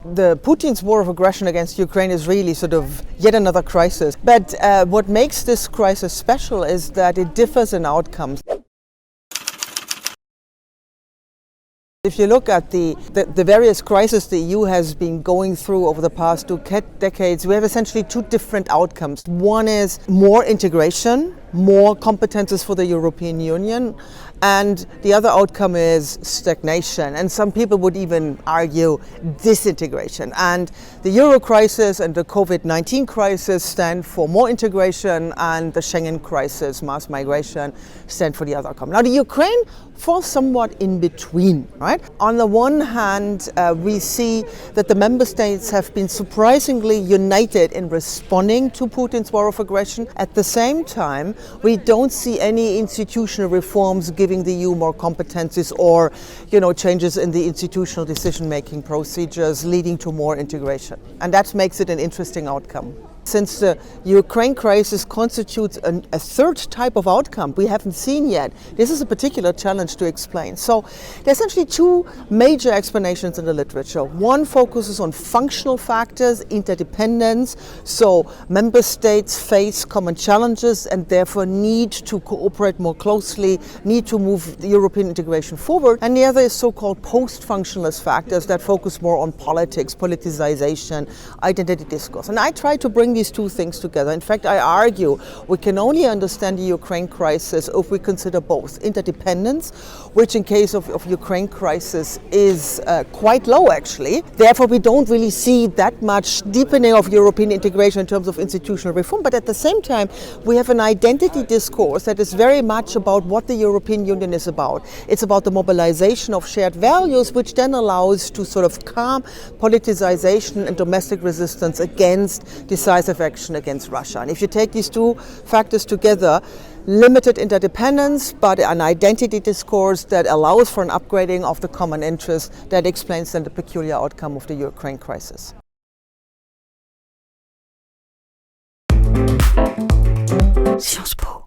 The Putin's war of aggression against Ukraine is really sort of yet another crisis. But what makes this crisis special is that it differs in outcomes. If you look at the various crises the EU has been going through over the past two decades, we have essentially two different outcomes. One is more integration, more competences for the European Union, and the other outcome is stagnation. And some people would even argue disintegration. And the Euro crisis and the COVID-19 crisis stand for more integration, and the Schengen crisis, mass migration, stand for the other outcome. Now, the Ukraine falls somewhat in between, right? On the one hand, we see that the member states have been surprisingly united in responding to Putin's war of aggression. At the same time, we don't see any institutional reforms giving the EU more competencies or, changes in the institutional decision-making procedures leading to more integration. And that makes it an interesting outcome. Since the Ukraine crisis constitutes a third type of outcome we haven't seen yet, this is a particular challenge to explain. So there are essentially two major explanations in the literature. One focuses on functional factors, interdependence, so member states face common challenges and therefore need to cooperate more closely, need to move the European integration forward. And the other is so-called post-functionalist factors that focus more on politics, politicization, identity discourse. And I try to bring these two things together. In fact, I argue we can only understand the Ukraine crisis if we consider both interdependence, which in case of Ukraine crisis is quite low actually. Therefore, we don't really see that much deepening of European integration in terms of institutional reform. But at the same time, we have an identity discourse that is very much about what the European Union is about. It's about the mobilization of shared values, which then allows to sort of calm politicization and domestic resistance against decisive action against Russia. And if you take these two factors together, limited interdependence, but an identity discourse that allows for an upgrading of the common interest, that explains then the peculiar outcome of the Ukraine crisis. Sciences Po.